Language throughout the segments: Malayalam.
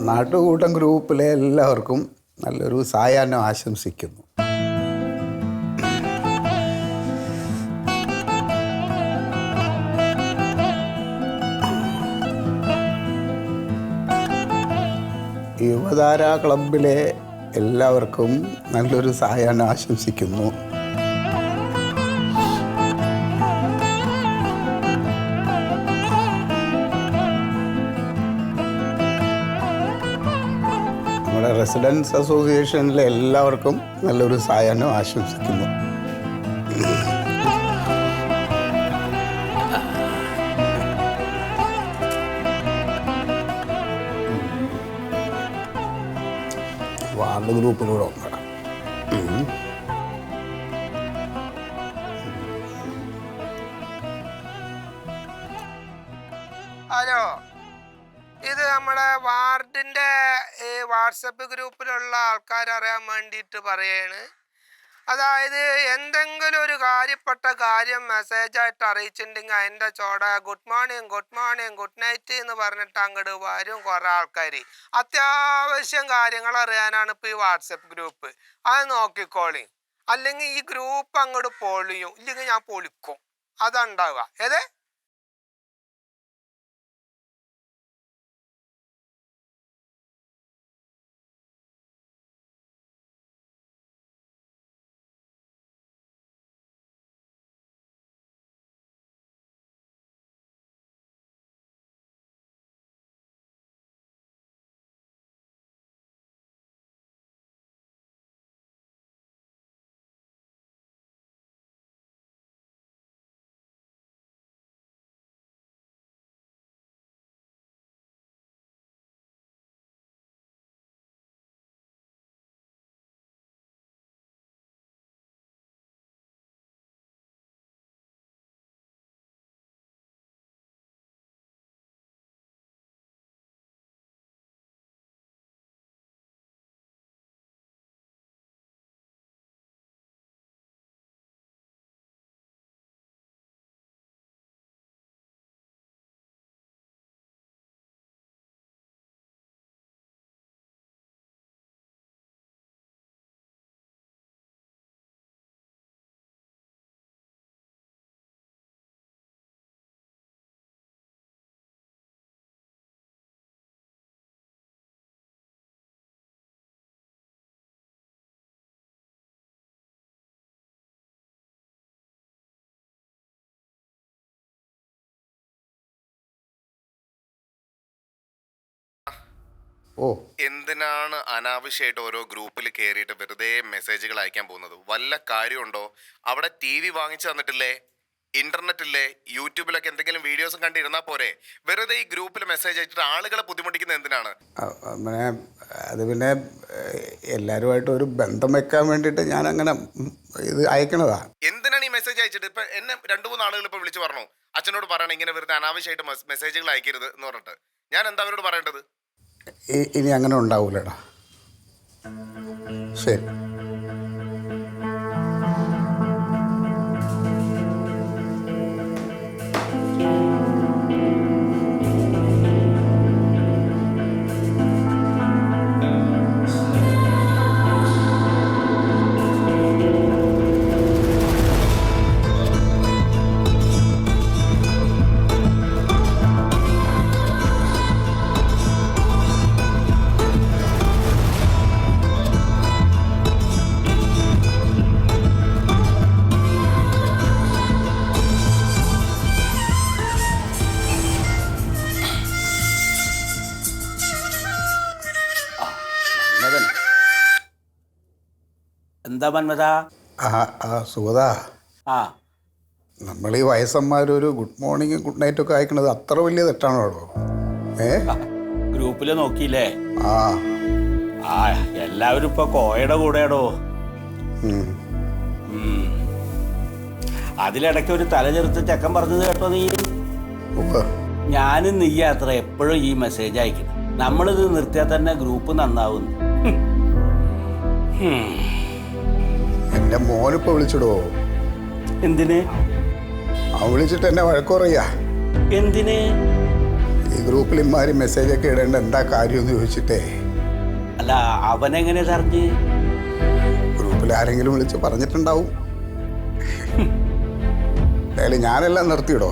നാട്ടുകൂട്ടം ഗ്രൂപ്പിലെ എല്ലാവർക്കും നല്ലൊരു സായാഹ്നം ആശംസിക്കുന്നു. യുവതാര ക്ലബിലെ എല്ലാവർക്കും നല്ലൊരു സായാഹ്നം ആശംസിക്കുന്നു. നമ്മുടെ റെസിഡൻസ് അസോസിയേഷനിലെ എല്ലാവർക്കും നല്ലൊരു സായാഹ്നം ആശംസിക്കുന്നു. വാർഡ് ഗ്രൂപ്പിലൂടെ ഒന്നട ഹലോ, ഇത് നമ്മുടെ വാർഡിൻ്റെ വാട്സപ്പ് ഗ്രൂപ്പിലുള്ള ആൾക്കാർ അറിയാൻ വേണ്ടിയിട്ട് പറയാണ്. അതായത് എന്തെങ്കിലും ഒരു കാര്യപ്പെട്ട കാര്യം മെസ്സേജായിട്ട് അറിയിച്ചിട്ടുണ്ടെങ്കിൽ അതിൻ്റെ ചോട ഗുഡ് മോർണിംഗ് ഗുഡ് നൈറ്റ് എന്ന് പറഞ്ഞിട്ട് അങ്ങോട്ട് വരും കുറേ ആൾക്കാർ. അത്യാവശ്യം കാര്യങ്ങൾ അറിയാനാണ് ഇപ്പോൾ ഈ വാട്സപ്പ് ഗ്രൂപ്പ്. അത് നോക്കിക്കോളി, അല്ലെങ്കിൽ ഈ ഗ്രൂപ്പ് അങ്ങോട്ട് പൊളിയും, ഇല്ലെങ്കിൽ ഞാൻ പൊളിക്കും. അതുണ്ടാവുക ഏതേ. ഓ, എന്തിനാണ് അനാവശ്യമായിട്ട് ഓരോ ഗ്രൂപ്പിൽ കയറിയിട്ട് വെറുതെ മെസ്സേജുകൾ അയക്കാൻ പോകുന്നത്? വല്ല കാര്യമുണ്ടോ? അവിടെ TV വാങ്ങിച്ചു തന്നിട്ടില്ലേ? ഇന്റർനെറ്റ് ഇല്ലേ? യൂട്യൂബിലൊക്കെ എന്തെങ്കിലും വീഡിയോസും കണ്ടിരുന്നാൽ പോരെ? വെറുതെ ഈ ഗ്രൂപ്പിൽ മെസ്സേജ് അയച്ചിട്ട് ആളുകളെ ബുദ്ധിമുട്ടിക്കുന്നത് എന്തിനാണ്? അത് പിന്നെ എല്ലാവരുമായിട്ട് ഒരു ബന്ധം വെക്കാൻ വേണ്ടിയിട്ട് ഞാൻ അങ്ങനെ ഇത് അയക്കണതാ. എന്തിനാണ് ഈ മെസ്സേജ് അയച്ചിട്ട്? ഇപ്പൊ എന്നെ 2-3 ആളുകൾ ഇപ്പൊ വിളിച്ചു പറഞ്ഞു, അച്ഛനോട് പറയണം ഇങ്ങനെ വെറുതെ അനാവശ്യമായിട്ട് മെസ്സേജുകൾ അയക്കരുത് എന്ന് പറഞ്ഞിട്ട്. ഞാൻ എന്താ അവരോട് പറയേണ്ടത്? ഇനി അങ്ങനെ ഉണ്ടാവൂലടാ. ശരി. എന്താ മന്മത? സുഗത, നമ്മൾ ഈ വയസ്സന്മാരൊരു ഗുഡ് മോർണിംഗ് ഗുഡ് നൈറ്റ് ഒക്കെ അയക്കണത് അത്ര വലിയ തെറ്റാണോ? ഗ്രൂപ്പില് നോക്കിയില്ലേ? ആ എല്ലാവരും ഇപ്പൊ കോയയുടെ കൂടെയാടോ. അതിലിടയ്ക്ക് ഒരു തലചെറുത്ത് ചെക്കൻ പറഞ്ഞത് കേട്ടോ നീ? ഞാനും നീ അത്ര എപ്പോഴും ഈ മെസ്സേജ് അയക്കണം. നമ്മളിത് നിർത്തിയാൽ തന്നെ ഗ്രൂപ്പ് നന്നാവുന്നു. എന്റെ മോനിപ്പോ വിളിച്ചിടോ. എന്തിന്? വിളിച്ചിട്ട് എന്നെ വഴക്കുറയാ. എന്തിന്? ഗ്രൂപ്പിൽ ഇമാതിരി മെസ്സേജൊക്കെ ഇടേണ്ട എന്താ കാര്യമെന്ന് ചോദിച്ചിട്ടേ അല്ല അവനെങ്ങനെ അറിഞ്ഞ്? ഗ്രൂപ്പിൽ ആരെങ്കിലും വിളിച്ച് പറഞ്ഞിട്ടുണ്ടാവും. എന്തായാലും ഞാനെല്ലാം നിർത്തിയിടോ.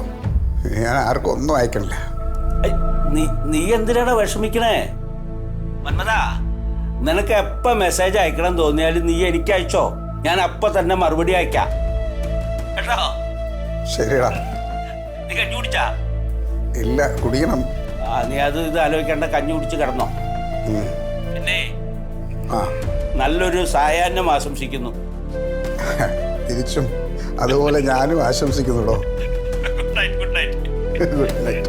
ഞാൻ ആർക്കും ഒന്നും അയക്കണില്ല. നീ എന്തിനാണ് വിഷമിക്കണേ മന്മതാ? നിനക്ക് എപ്പോൾ മെസ്സേജ് അയക്കണം തോന്നിയാലും നീ എനിക്ക് അയച്ചോ, ഞാൻ അപ്പം തന്നെ മറുപടി അയക്കാം കേട്ടോ. ശരിടാ. നീ കഞ്ഞി കുടിച്ചാ? ഇല്ല, കുടിക്കണം. നീ ഇത് ആലോചിക്കേണ്ട, കഞ്ഞി കുടിച്ച് കിടന്നോ. പിന്നെ നല്ലൊരു സായാഹ്നം ആശംസിക്കുന്നു. തിരിച്ചും അതുപോലെ ഞാനും ആശംസിക്കുന്നുടോ. Good night. Good night.